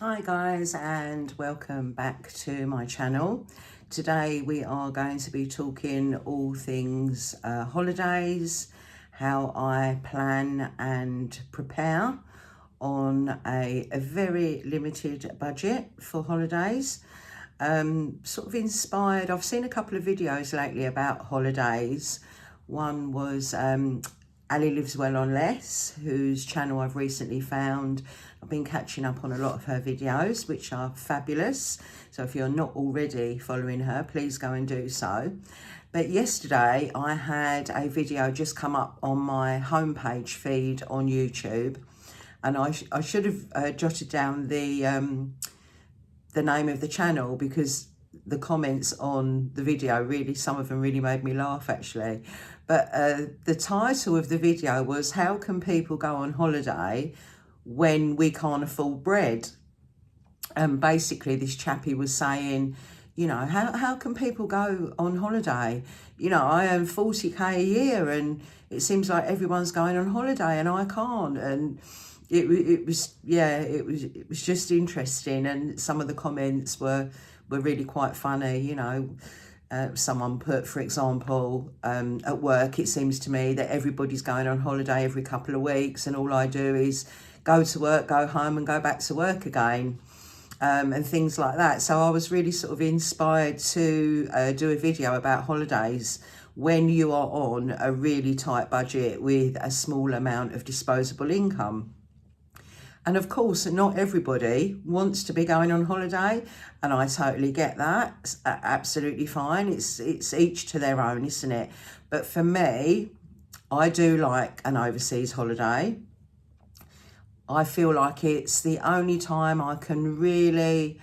Hi guys, and welcome back to my channel. Today we are going to be talking all things holidays, how I plan and prepare on a very limited budget for holidays. Sort of inspired, I've seen a couple of videos lately about holidays. One was Ali Lives Well on Less, whose channel I've recently found. I've been catching up on a lot of her videos, which are fabulous. So if you're not already following her, please go and do so. But yesterday I had a video just come up on my homepage feed on YouTube, and I should have jotted down the name of the channel, because the comments on the video, really, some of them really made me laugh actually. But the title of the video was, how can people go on holiday when we can't afford bread? And basically this chappie was saying, you know, how can people go on holiday? You know, I earn 40k a year and it seems like everyone's going on holiday and I can't. And it was just interesting, and some of the comments were really quite funny. You know, someone put, for example, at work, it seems to me that everybody's going on holiday every couple of weeks and all I do is go to work, go home and go back to work again, and things like that. So I was really sort of inspired to do a video about holidays when you are on a really tight budget with a small amount of disposable income. And of course, not everybody wants to be going on holiday, and I totally get that. It's absolutely fine. It's each to their own, isn't it? But for me, I do like an overseas holiday. I feel like it's the only time I can really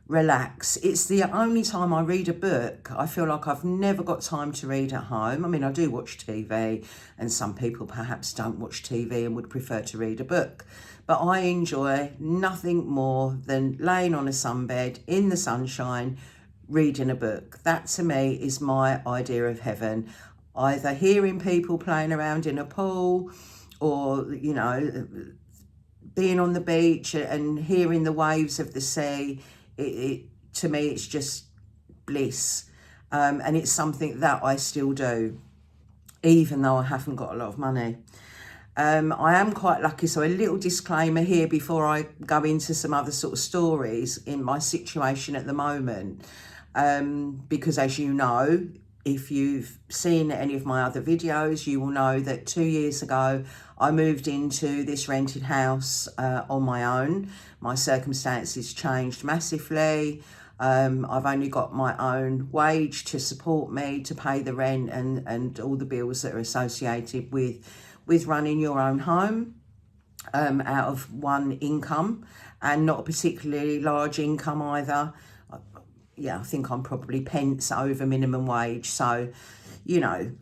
relax. It's the only time I read a book. I feel like I've never got time to read at home. I mean, I do watch TV, and some people perhaps don't watch TV and would prefer to read a book. But I enjoy nothing more than laying on a sunbed in the sunshine, reading a book. That to me is my idea of heaven. Either hearing people playing around in a pool, or, you know, being on the beach and hearing the waves of the sea. To me, it's just bliss. And it's something that I still do, even though I haven't got a lot of money. I am quite lucky. So a little disclaimer here before I go into some other sort of stories in my situation at the moment. Because as you know, if you've seen any of my other videos, you will know that 2 years ago, I moved into this rented house on my own. My circumstances changed massively. I've only got my own wage to support me, to pay the rent and all the bills that are associated with running your own home out of one income, and not a particularly large income either. Yeah, I think I'm probably pence over minimum wage. So, you know,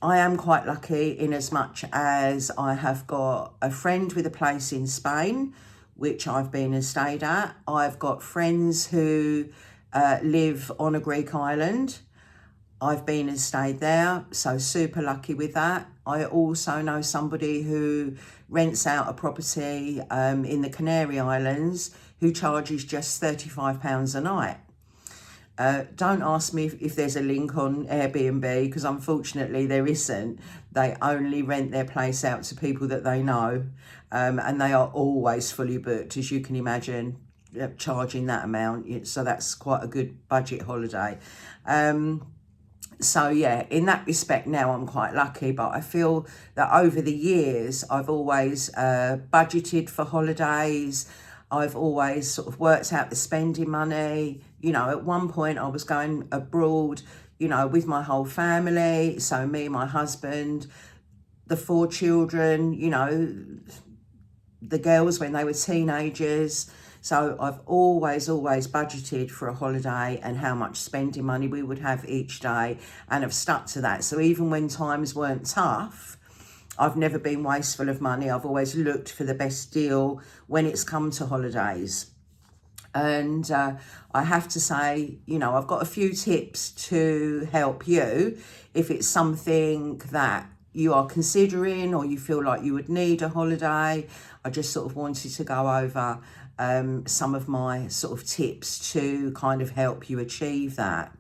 I am quite lucky in as much as I have got a friend with a place in Spain, which I've been and stayed at. I've got friends who live on a Greek island. I've been and stayed there, so super lucky with that. I also know somebody who rents out a property in the Canary Islands who charges just £35 a night. Don't ask me if there's a link on Airbnb, because unfortunately there isn't. They only rent their place out to people that they know, and they are always fully booked, as you can imagine, charging that amount. So that's quite a good budget holiday. So yeah, in that respect now I'm quite lucky, but I feel that over the years I've always budgeted for holidays. I've always sort of worked out the spending money. You know, at one point I was going abroad, you know, with my whole family. So me, my husband, the 4 children, you know, the girls when they were teenagers. So I've always budgeted for a holiday and how much spending money we would have each day, and I've stuck to that. So even when times weren't tough, I've never been wasteful of money. I've always looked for the best deal when it's come to holidays. And I have to say, you know, I've got a few tips to help you if it's something that you are considering or you feel like you would need a holiday. I just sort of wanted to go over some of my sort of tips to kind of help you achieve that.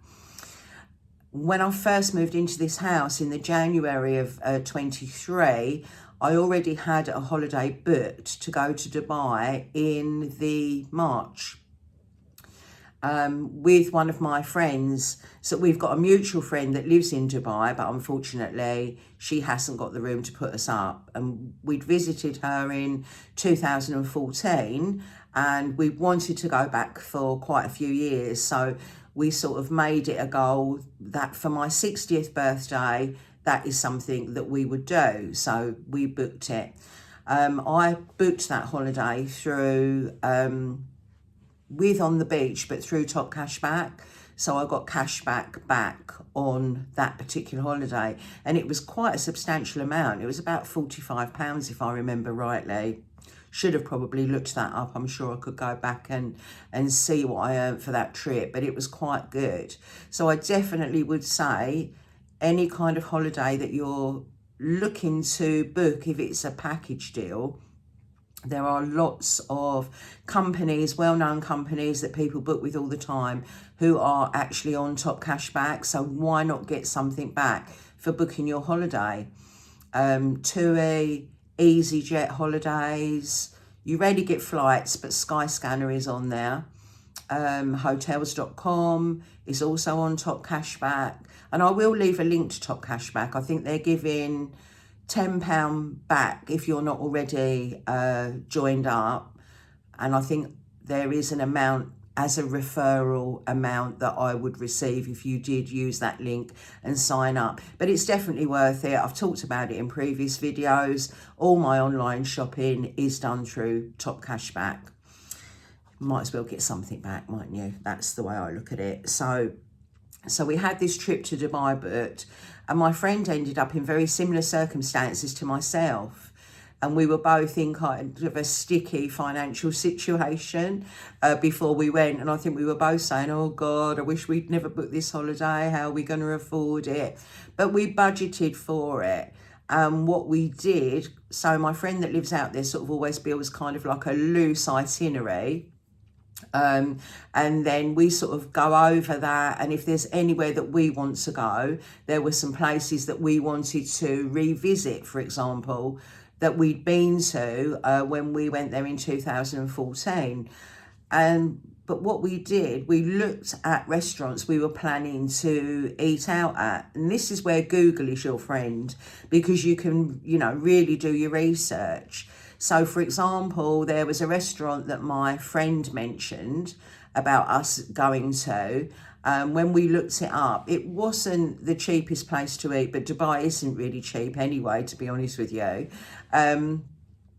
When I first moved into this house in the January of 23, I already had a holiday booked to go to Dubai in the March with one of my friends. So we've got a mutual friend that lives in Dubai, but unfortunately she hasn't got the room to put us up. And we'd visited her in 2014 and we wanted to go back for quite a few years. So we sort of made it a goal that for my 60th birthday, that is something that we would do. So we booked it. I booked that holiday through with On the Beach, but through Top Cashback. So I got cashback back on that particular holiday, and it was quite a substantial amount. It was about £45 if I remember rightly. Should have probably looked that up. I'm sure I could go back and see what I earned for that trip, but it was quite good. So I definitely would say any kind of holiday that you're looking to book, if it's a package deal, there are lots of companies, well-known companies that people book with all the time who are actually on Top Cashback. So why not get something back for booking your holiday? TUI, EasyJet holidays, you rarely get flights, but Skyscanner is on there. Hotels.com is also on Top Cashback. And I will leave a link to Top Cashback. I think they're giving £10 back if you're not already joined up. And I think there is an amount as a referral amount that I would receive if you did use that link and sign up. But it's definitely worth it. I've talked about it in previous videos. All my online shopping is done through Top Cashback. Might as well get something back, mightn't you? That's the way I look at it. So we had this trip to Dubai booked, and my friend ended up in very similar circumstances to myself. And we were both in kind of a sticky financial situation before we went. And I think we were both saying, oh God, I wish we'd never booked this holiday. How are we going to afford it? But we budgeted for it. What we did, so my friend that lives out there sort of always builds kind of like a loose itinerary. And then we sort of go over that, and if there's anywhere that we want to go, there were some places that we wanted to revisit, for example, that we'd been to when we went there in 2014. But what we did, we looked at restaurants we were planning to eat out at. And this is where Google is your friend, because you can, really do your research. So, for example, there was a restaurant that my friend mentioned about us going to. When we looked it up, it wasn't the cheapest place to eat, but Dubai isn't really cheap anyway, to be honest with you. And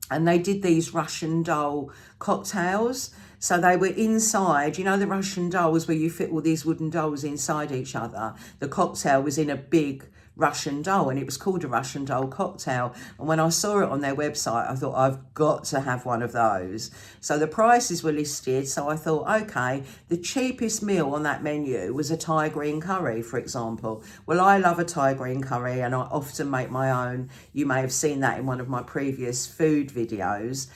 they did these Russian doll cocktails. So they were inside, the Russian dolls where you fit all these wooden dolls inside each other. The cocktail was in a big Russian doll, and it was called a Russian doll cocktail. And when I saw it on their website, I thought, I've got to have one of those. So the prices were listed. So I thought, okay, the cheapest meal on that menu was a Thai green curry, for example. Well, I love a Thai green curry, and I often make my own. You may have seen that in one of my previous food videos.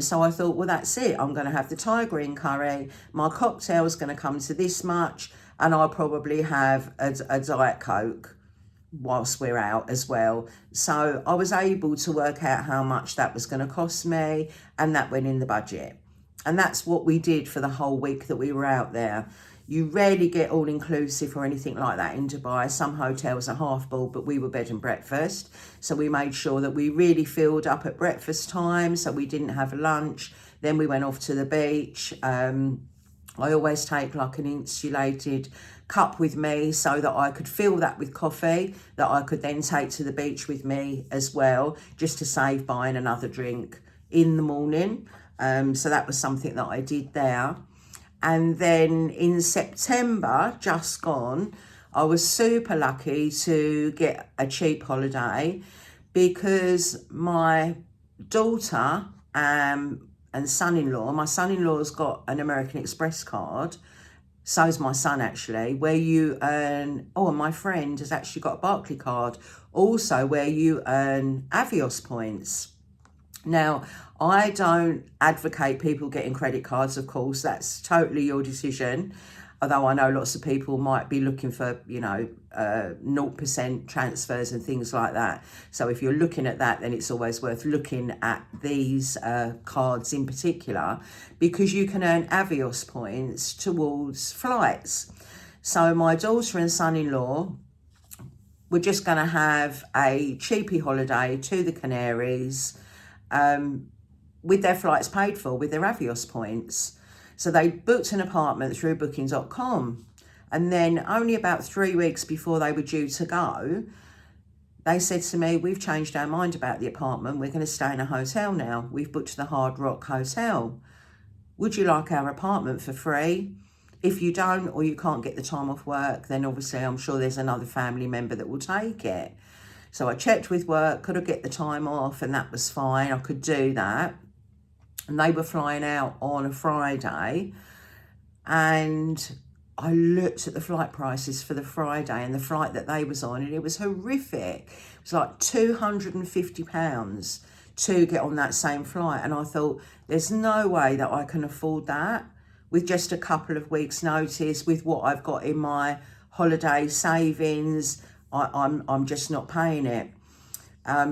So I thought, well, that's it. I'm going to have the Thai green curry. My cocktail is going to come to this much, and I'll probably have a Diet Coke whilst we're out as well. So I was able to work out how much that was going to cost me, and that went in the budget. And that's what we did for the whole week that we were out there. You rarely get all inclusive or anything like that in Dubai. Some hotels are half full, but we were bed and breakfast. So we made sure that we really filled up at breakfast time, so we didn't have lunch. Then we went off to the beach. I always take like an insulated cup with me so that I could fill that with coffee that I could then take to the beach with me as well, just to save buying another drink in the morning. So that was something that I did there. And then in September, just gone, I was super lucky to get a cheap holiday because my daughter and son-in-law, my son-in-law's got an American Express card. So's my son, actually, where you earn, and my friend has actually got a Barclay card, also where you earn Avios points. Now, I don't advocate people getting credit cards, of course, that's totally your decision. Although I know lots of people might be looking for, 0% transfers and things like that. So if you're looking at that, then it's always worth looking at these cards in particular, because you can earn Avios points towards flights. So my daughter and son-in-law were just going to have a cheapy holiday to the Canaries, with their flights paid for, with their Avios points. So they booked an apartment through booking.com. And then only about 3 weeks before they were due to go, they said to me, we've changed our mind about the apartment. We're going to stay in a hotel now. We've booked the Hard Rock Hotel. Would you like our apartment for free? If you don't, or you can't get the time off work, then obviously I'm sure there's another family member that will take it. So I checked with work, could I get the time off? And that was fine. I could do that. And they were flying out on a Friday, and I looked at the flight prices for the Friday and the flight that they was on, and it was horrific. It was like £250 to get on that same flight. And I thought, there's no way that I can afford that with just a couple of weeks notice, with what I've got in my holiday savings. I'm just not paying it.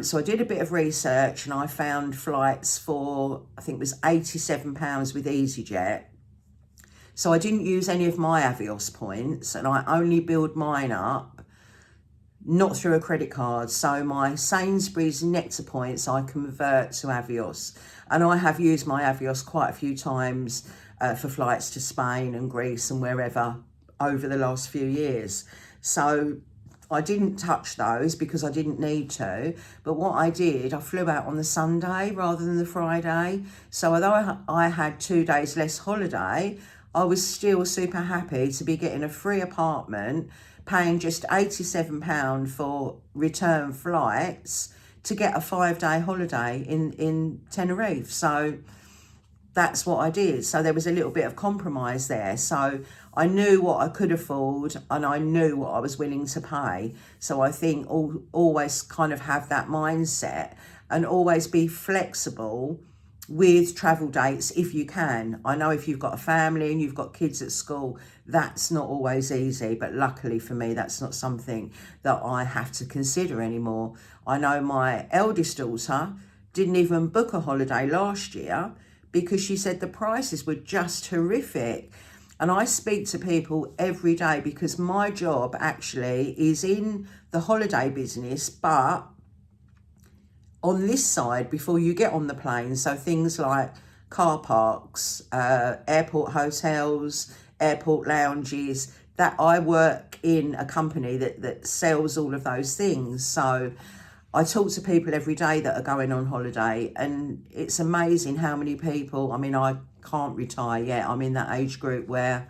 So I did a bit of research, and I found flights for, I think it was £87 with EasyJet. So I didn't use any of my Avios points, and I only build mine up, not through a credit card. So my Sainsbury's Nectar points I convert to Avios. And I have used my Avios quite a few times for flights to Spain and Greece and wherever over the last few years. So I didn't touch those because I didn't need to. But what I did, I flew out on the Sunday rather than the Friday. So although I had 2 days less holiday, I was still super happy to be getting a free apartment, paying just £87 for return flights to get a 5-day holiday in Tenerife. So that's what I did. So there was a little bit of compromise there. So I knew what I could afford, and I knew what I was willing to pay. So I think always kind of have that mindset, and always be flexible with travel dates if you can. I know if you've got a family and you've got kids at school, that's not always easy, but luckily for me, that's not something that I have to consider anymore. I know my eldest daughter didn't even book a holiday last year because she said the prices were just horrific. And I speak to people every day because my job actually is in the holiday business, but on this side before you get on the plane. So things like car parks, airport hotels, airport lounges, that I work in a company that sells all of those things. So I talk to people every day that are going on holiday, and it's amazing how many people, I mean, I can't retire yet. I'm in that age group where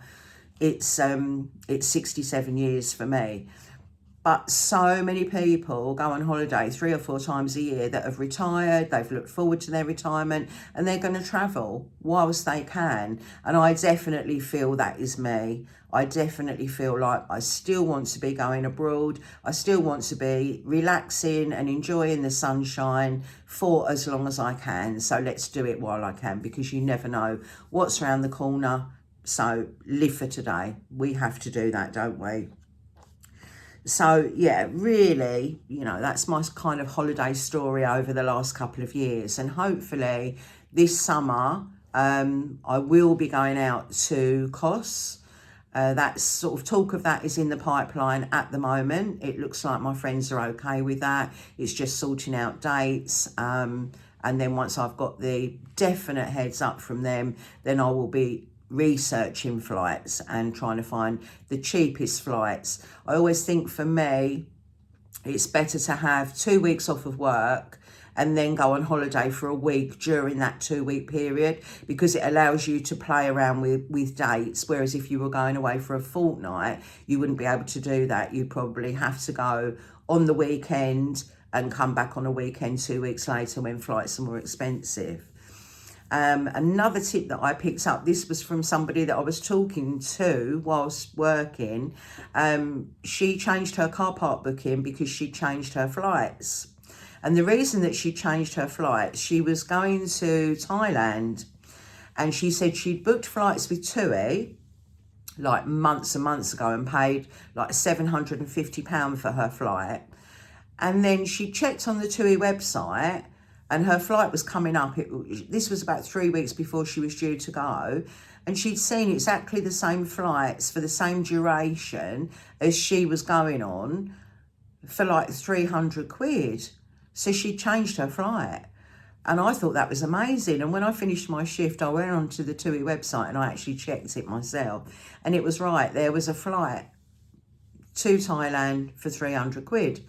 it's 67 years for me. But so many people go on holiday 3 or 4 times a year that have retired, they've looked forward to their retirement, and they're going to travel whilst they can. And I definitely feel that is me. I definitely feel like I still want to be going abroad. I still want to be relaxing and enjoying the sunshine for as long as I can. So let's do it while I can, because you never know what's around the corner. So live for today. We have to do that, don't we? So yeah, really, that's my kind of holiday story over the last couple of years. And hopefully this summer, I will be going out to Kos. That sort of talk of that is in the pipeline at the moment. It looks like my friends are okay with that. It's just sorting out dates. And then once I've got the definite heads up from them, then I will be researching flights and trying to find the cheapest flights. I always think for me, it's better to have 2 weeks off of work and then go on holiday for a week during that 2-week period, because it allows you to play around with dates. Whereas if you were going away for a fortnight, you wouldn't be able to do that. You'd probably have to go on the weekend and come back on a weekend 2 weeks later when flights are more expensive. Another tip that I picked up, this was from somebody that I was talking to whilst working. She changed her car park booking because she changed her flights. And the reason that she changed her flights, she was going to Thailand, and she said she'd booked flights with TUI like months and months ago and paid like £750 for her flight. And then she checked on the TUI website and her flight was coming up. This was about 3 weeks before she was due to go. And she'd seen exactly the same flights for the same duration as she was going on for like 300 quid. So she changed her flight. And I thought that was amazing. And when I finished my shift, I went onto the TUI website and I actually checked it myself. And it was right. There was a flight to Thailand for 300 quid.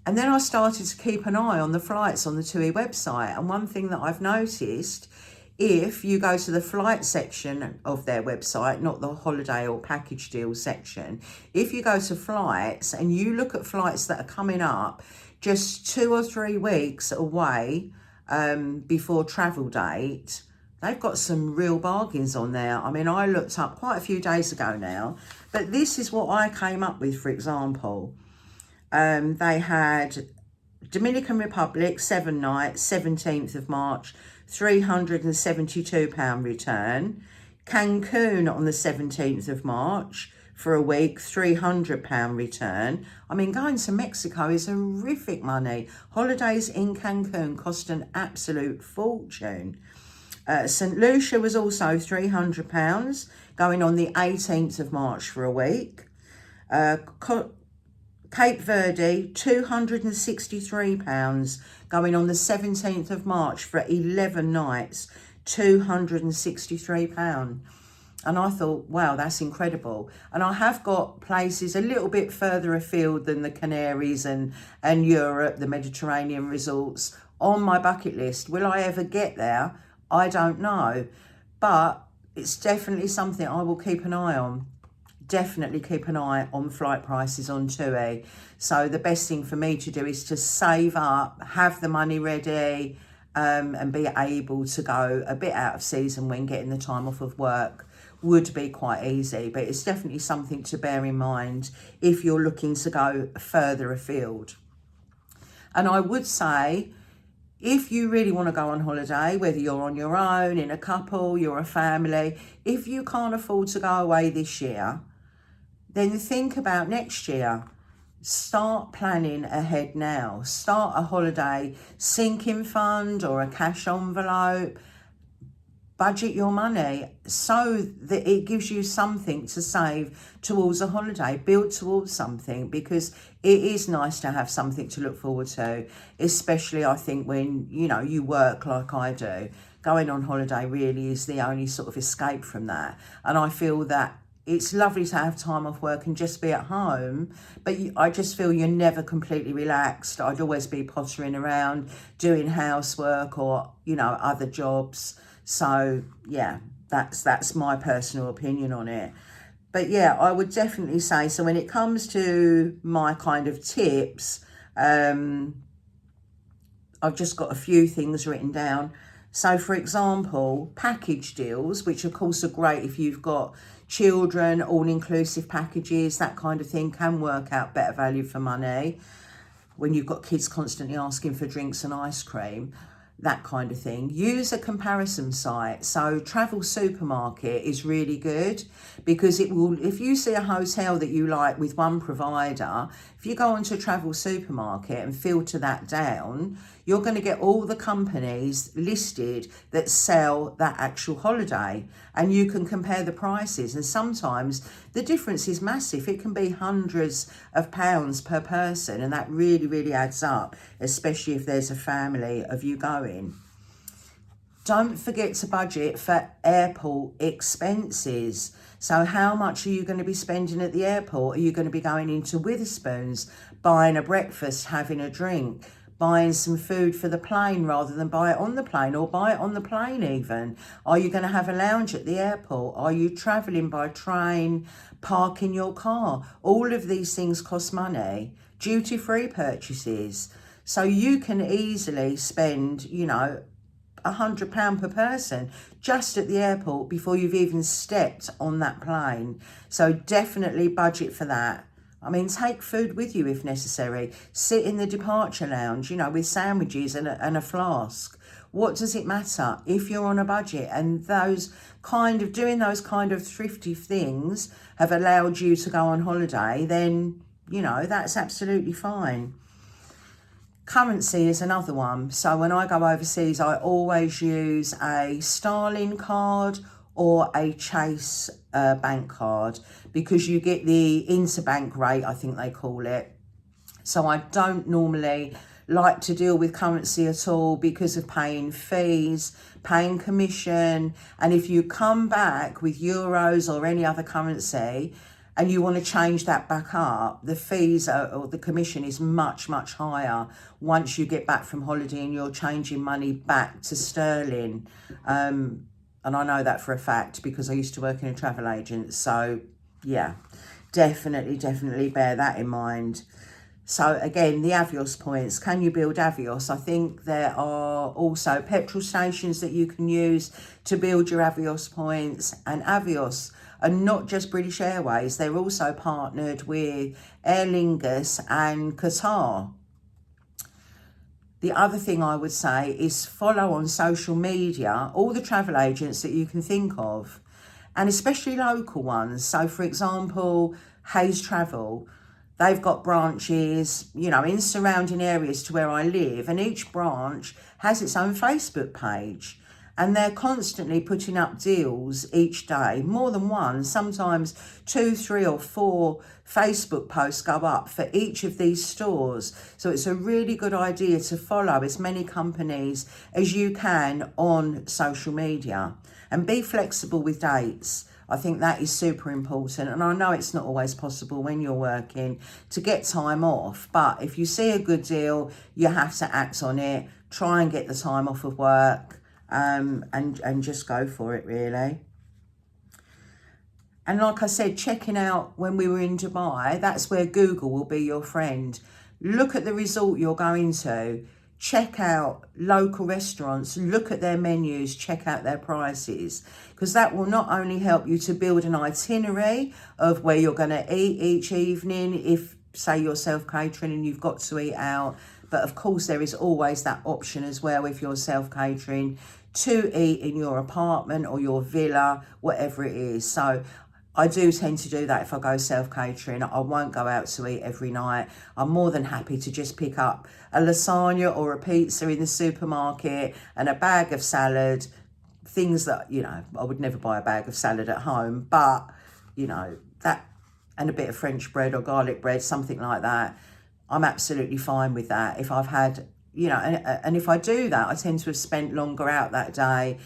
And then I started to keep an eye on the flights on the TUI website. And one thing that I've noticed, if you go to the flight section of their website, not the holiday or package deal section, if you go to flights and you look at flights that are coming up just 2 or 3 weeks away before travel date, they've got some real bargains on there. I mean, I looked up quite a few days ago now, but this is what I came up with, for example. They had Dominican Republic, 7 nights, 17th of March, £372 return. Cancun on the 17th of March for a week, £300 return. I mean, going to Mexico is horrific money. Holidays in Cancun cost an absolute fortune. St. Lucia was also £300, going on the 18th of March for a week. Cape Verde, £263, going on the 17th of March for 11 nights, £263. And I thought, wow, that's incredible. And I have got places a little bit further afield than the Canaries and Europe, the Mediterranean resorts, on my bucket list. Will I ever get there? I don't know. But it's definitely something I will keep an eye on. Definitely keep an eye on flight prices on TUI. So the best thing for me to do is to save up, have the money ready, and be able to go a bit out of season when getting the time off of work would be quite easy. But it's definitely something to bear in mind if you're looking to go further afield. And I would say, if you really want to go on holiday, whether you're on your own, in a couple, you're a family, if you can't afford to go away this year, then think about next year. Start planning ahead now. Start a holiday sinking fund or a cash envelope. Budget your money so that it gives you something to save towards a holiday. Build towards something, because it is nice to have something to look forward to, especially I think when, you know, you work like I do. Going on holiday really is the only sort of escape from that. And I feel that it's lovely to have time off work and just be at home, but I just feel you're never completely relaxed. I'd always be pottering around, doing housework or, you know, other jobs. So yeah, that's my personal opinion on it. But yeah, I would definitely say, so when it comes to my kind of tips, I've just got a few things written down. So for example, package deals, which of course are great if you've got children, all-inclusive packages, that kind of thing can work out better value for money when you've got kids constantly asking for drinks and ice cream, that kind of thing. Use a comparison site. So Travel Supermarket is really good, because it will, if you see a hotel that you like with one provider, if you go onto Travel Supermarket and filter that down, you're going to get all the companies listed that sell that actual holiday, and you can compare the prices. And sometimes the difference is massive. It can be hundreds of pounds per person, and that really, really adds up, especially if there's a family of you going. Don't forget to budget for airport expenses. So how much are you going to be spending at the airport? Are you going to be going into Witherspoons, buying a breakfast, having a drink, buying some food for the plane rather than buy it on the plane, or buy it on the plane even? Are you going to have a lounge at the airport? Are you travelling by train, parking your car? All of these things cost money. Duty-free purchases. So you can easily spend, you know, £100 per person just at the airport before you've even stepped on that plane. So definitely budget for that. I mean, take food with you if necessary. Sit in the departure lounge, you know, with sandwiches and a flask. What does it matter if you're on a budget? And doing those kind of thrifty things have allowed you to go on holiday, then, you know, that's absolutely fine. Currency is another one. So when I go overseas, I always use a Starling card or a Chase bank card, because you get the interbank rate, I think they call it. So I don't normally like to deal with currency at all because of paying fees, paying commission. And if you come back with euros or any other currency and you want to change that back up, the fees or the commission is much, much higher once you get back from holiday and you're changing money back to sterling. And I know that for a fact because I used to work in a travel agent. So yeah, definitely bear that in mind. So again, the Avios points, can you build Avios? I think there are also petrol stations that you can use to build your Avios points. And Avios are not just British Airways, they're also partnered with Aer Lingus and Qatar. The other thing I would say is follow on social media all the travel agents that you can think of, and especially local ones. So for example, Hayes Travel, they've got branches, you know, in surrounding areas to where I live, and each branch has its own Facebook page. And they're constantly putting up deals each day, more than one, sometimes 2, 3 or 4 Facebook posts go up for each of these stores. So it's a really good idea to follow as many companies as you can on social media, and be flexible with dates. I think that is super important. And I know it's not always possible when you're working to get time off, but if you see a good deal, you have to act on it. Try and get the time off of work. And just go for it, really. And like I said, checking out when we were in Dubai, that's where Google will be your friend. Look at the resort you're going to, check out local restaurants, look at their menus, check out their prices, because that will not only help you to build an itinerary of where you're going to eat each evening, if say you're self-catering and you've got to eat out, but of course there is always that option as well if you're self-catering to eat in your apartment or your villa, whatever it is. So I do tend to do that if I go self-catering. I won't go out to eat every night. I'm more than happy to just pick up a lasagna or a pizza in the supermarket and a bag of salad, things that, you know, I would never buy a bag of salad at home, but, you know, that, and a bit of French bread or garlic bread, something like that. I'm absolutely fine with that. If I've had, you know, and if I do that, I tend to have spent longer out that day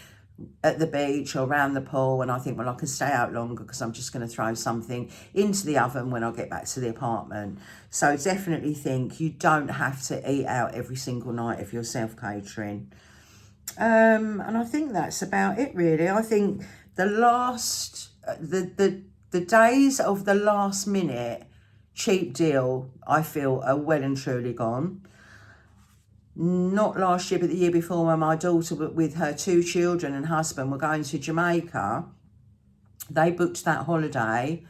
at the beach or around the pool, and I think, well, I can stay out longer because I'm just going to throw something into the oven when I get back to the apartment. So definitely think you don't have to eat out every single night if you're self-catering. And I think that's about it, really. I think the days of the last minute cheap deal, I feel, are well and truly gone. Not last year, but the year before, when my daughter with her 2 children and husband were going to Jamaica, they booked that holiday.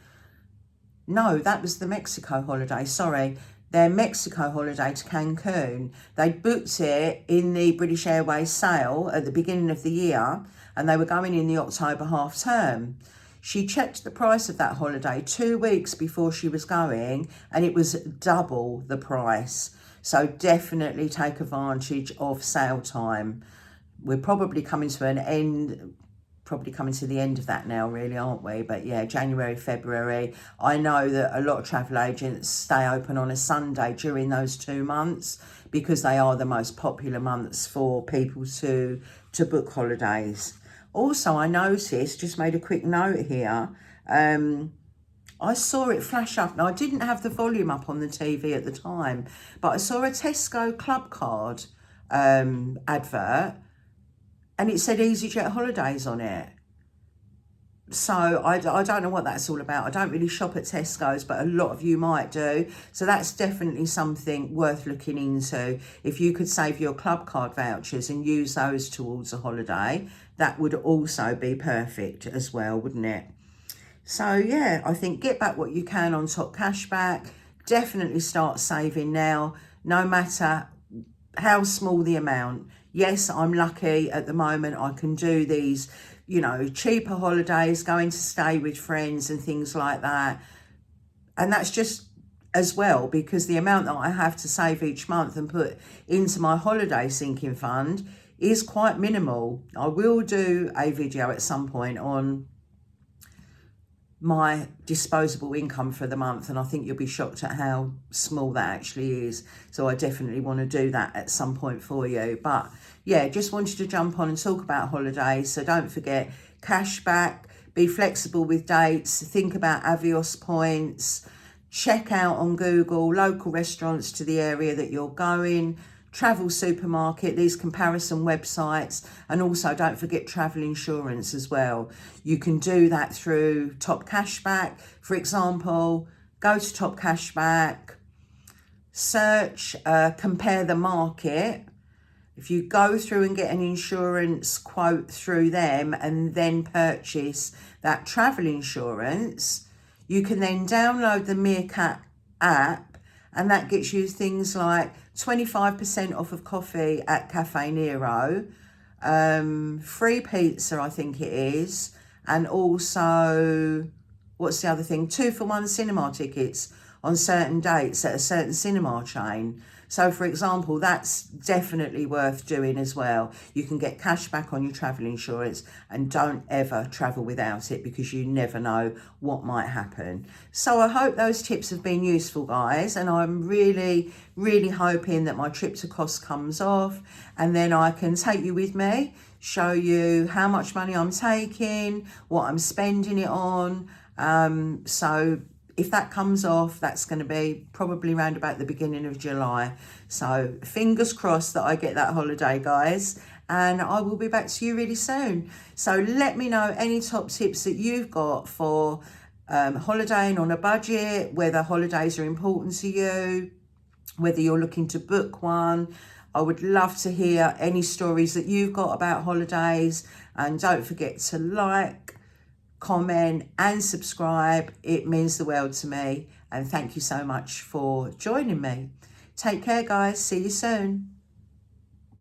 No, that was the Mexico holiday, sorry. Their Mexico holiday to Cancun. They booked it in the British Airways sale at the beginning of the year, and they were going in the October half term. She checked the price of that holiday 2 weeks before she was going, and it was double the price. So definitely take advantage of sale time. We're probably coming to an end, probably coming to the end of that now, really, aren't we? But yeah, January, February. I know that a lot of travel agents stay open on a Sunday during those 2 months because they are the most popular months for people to book holidays. Also, I noticed, just made a quick note here, I saw it flash up. Now, I didn't have the volume up on the TV at the time, but I saw a Tesco Club Card advert, and it said EasyJet Holidays on it. So I don't know what that's all about. I don't really shop at Tesco's, but a lot of you might do. So that's definitely something worth looking into. If you could save your club card vouchers and use those towards a holiday, that would also be perfect as well, wouldn't it? So yeah, I think get back what you can on Top Cashback. Definitely start saving now, no matter how small the amount. Yes, I'm lucky at the moment. I can do these, you know, cheaper holidays, going to stay with friends and things like that. And that's just as well because the amount that I have to save each month and put into my holiday sinking fund is quite minimal. I will do a video at some point on my disposable income for the month, and I think you'll be shocked at how small that actually is. So I definitely want to do that at some point for you. But yeah, just wanted to jump on and talk about holidays. So don't forget cashback, be flexible with dates, think about Avios points, check out on Google local restaurants to the area that you're going, travel supermarket, these comparison websites, and also don't forget travel insurance as well. You can do that through Top Cashback. For example, go to Top Cashback, search, compare the market. If you go through and get an insurance quote through them and then purchase that travel insurance, you can then download the Meerkat app, and that gets you things like 25% off of coffee at Cafe Nero, free pizza, I think it is, and also, what's the other thing? 2-for-1 cinema tickets on certain dates at a certain cinema chain. So for example, that's definitely worth doing as well. You can get cash back on your travel insurance, and don't ever travel without it because you never know what might happen. So I hope those tips have been useful, guys, and I'm really, really hoping that my trip to Kos comes off and then I can take you with me, show you how much money I'm taking, what I'm spending it on. So if that comes off, that's going to be probably around about the beginning of July. So fingers crossed that I get that holiday, guys, and I will be back to you really soon. So let me know any top tips that you've got for holidaying on a budget, whether holidays are important to you, whether you're looking to book one. I would love to hear any stories that you've got about holidays, and don't forget to like, comment and subscribe. It means the world to me, and thank you so much for joining me. Take care, guys. See you soon.